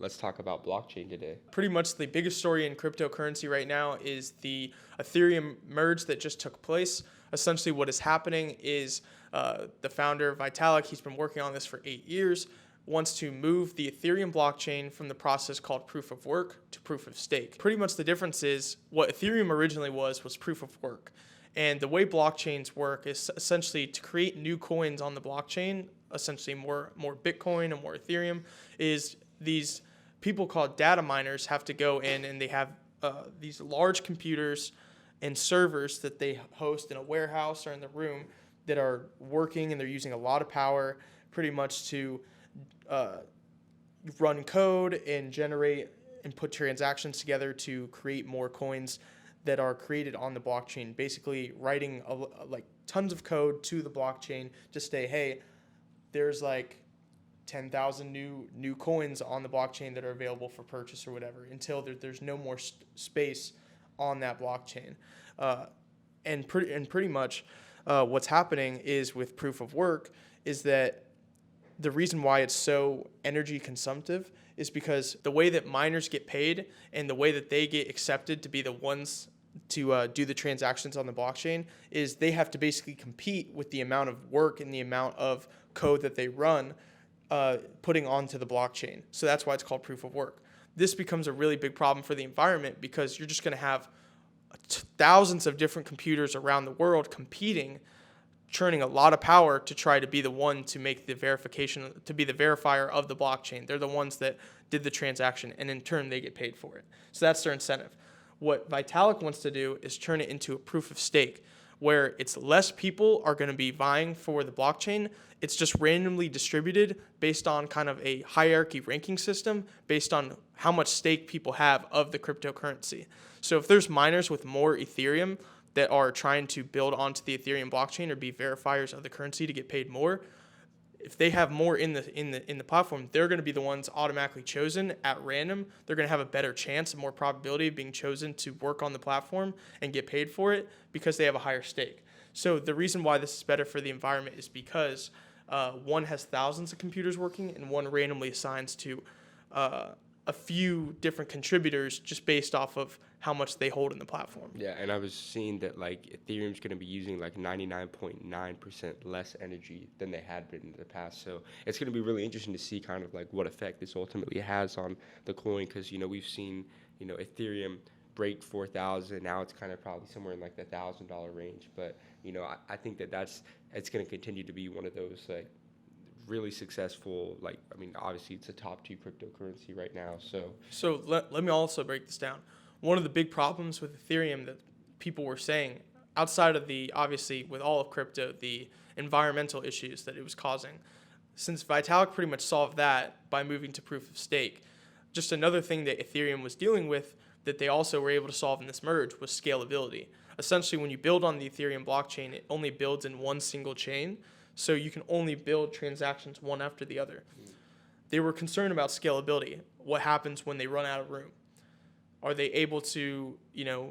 let's talk about blockchain today. Pretty much the biggest story in cryptocurrency right now is the Ethereum Merge that just took place. Essentially what is happening is the founder, Vitalik, he's been working on this for 8 years, wants to move the Ethereum blockchain from the process called proof of work to proof of stake. Pretty much the difference is what Ethereum originally was proof of work. And the way blockchains work is essentially to create new coins on the blockchain, essentially more Bitcoin and more Ethereum, is these people called data miners have to go in and they have these large computers and servers that they host in a warehouse or in the room that are working, and they're using a lot of power pretty much to run code and generate and put transactions together to create more coins that are created on the blockchain, basically writing like tons of code to the blockchain to say, hey, there's like 10,000 new coins on the blockchain that are available for purchase or whatever, until there's no more space on that blockchain. And pretty much what's happening is with proof of work is that the reason why it's so energy consumptive is because the way that miners get paid and the way that they get accepted to be the ones to do the transactions on the blockchain is they have to basically compete with the amount of work and the amount of code that they run putting onto the blockchain. So that's why it's called proof of work. This becomes a really big problem for the environment because you're just going to have thousands of different computers around the world competing, churning a lot of power to try to be the one to make the verification, to be the verifier of the blockchain. They're the ones that did the transaction, and in turn they get paid for it. So that's their incentive. What Vitalik wants to do is turn it into a proof of stake, where it's less people are going to be vying for the blockchain. It's just randomly distributed based on kind of a hierarchy ranking system based on how much stake people have of the cryptocurrency. So if there's miners with more Ethereum that are trying to build onto the Ethereum blockchain or be verifiers of the currency to get paid more, if they have more in the platform, they're going to be the ones automatically chosen at random. They're going to have a better chance and more probability of being chosen to work on the platform and get paid for it because they have a higher stake. So the reason why this is better for the environment is because one has thousands of computers working and one randomly assigns to a few different contributors just based off of how much they hold in the platform. Yeah, and I was seeing that like Ethereum's going to be using like 99.9% less energy than they had been in the past. So it's going to be really interesting to see kind of like what effect this ultimately has on the coin, because we've seen Ethereum break 4,000. Now it's kind of probably somewhere in like the $1,000 range. But I think it's going to continue to be one of those like really successful, like, I mean, obviously it's a top 2 cryptocurrency right now. So let me also break this down. One of the big problems with Ethereum that people were saying, outside of obviously with all of crypto, the environmental issues that it was causing, since Vitalik pretty much solved that by moving to proof of stake, just another thing that Ethereum was dealing with that they also were able to solve in this merge was scalability. Essentially, when you build on the Ethereum blockchain, it only builds in one single chain, so you can only build transactions one after the other. They were concerned about scalability. What happens when they run out of room? Are they able to,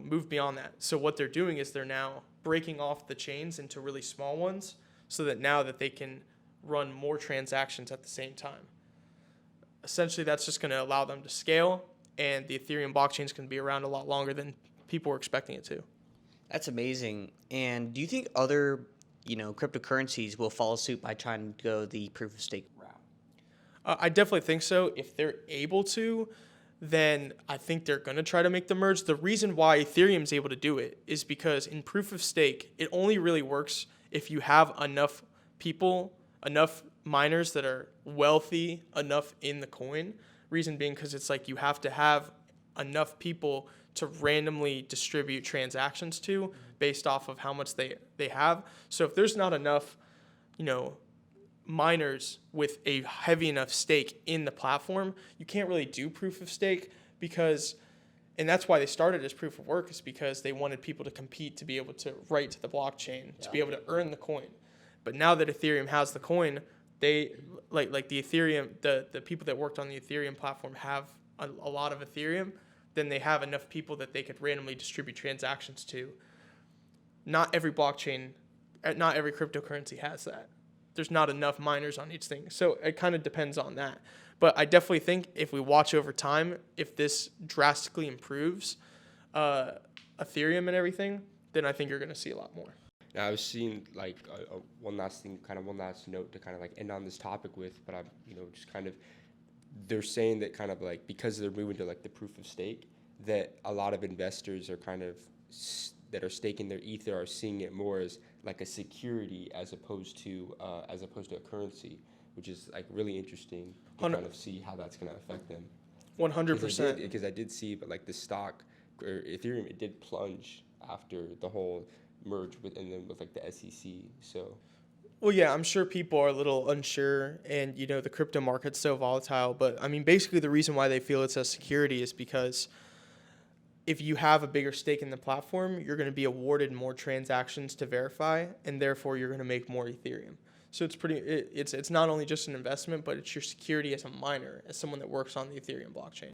move beyond that? So what they're doing is they're now breaking off the chains into really small ones so that now that they can run more transactions at the same time. Essentially, that's just going to allow them to scale, and the Ethereum blockchain is going to be around a lot longer than people were expecting it to. That's amazing. And do you think other cryptocurrencies will follow suit by trying to go the proof of stake route? I definitely think so. If they're able to, then I think they're going to try to make the merge. The reason why Ethereum is able to do it is because in proof of stake, it only really works if you have enough people, enough miners that are wealthy enough in the coin. Reason being because it's like you have to have enough people to randomly distribute transactions to based off of how much they have. So if there's not enough, miners with a heavy enough stake in the platform, you can't really do proof of stake and that's why they started as proof of work, is because they wanted people to compete to be able to write to the blockchain, to be able to earn the coin. But now that Ethereum has the coin, they like the Ethereum, the people that worked on the Ethereum platform have a lot of Ethereum, then they have enough people that they could randomly distribute transactions to. Not every blockchain, not every cryptocurrency has that. There's not enough miners on each thing. So it kind of depends on that. But I definitely think if we watch over time, if this drastically improves Ethereum and everything, then I think you're going to see a lot more. Now, I was seeing like one last thing, kind of one last note to kind of like end on this topic with, but I'm, just kind of, they're saying that kind of like because they're moving to like the proof of stake, that a lot of investors are kind of that are staking their ether are seeing it more as like a security as opposed to a currency, which is like really interesting to kind of see how that's going to affect them. 100%. Because I did see, but like the stock or Ethereum, it did plunge after the whole merge with like the SEC. So Well, yeah, I'm sure people are a little unsure, and the crypto market's so volatile. But I mean, basically, the reason why they feel it's a security is because if you have a bigger stake in the platform, you're going to be awarded more transactions to verify, and therefore you're going to make more Ethereum. So it's not only just an investment, but it's your security as a miner, as someone that works on the Ethereum blockchain.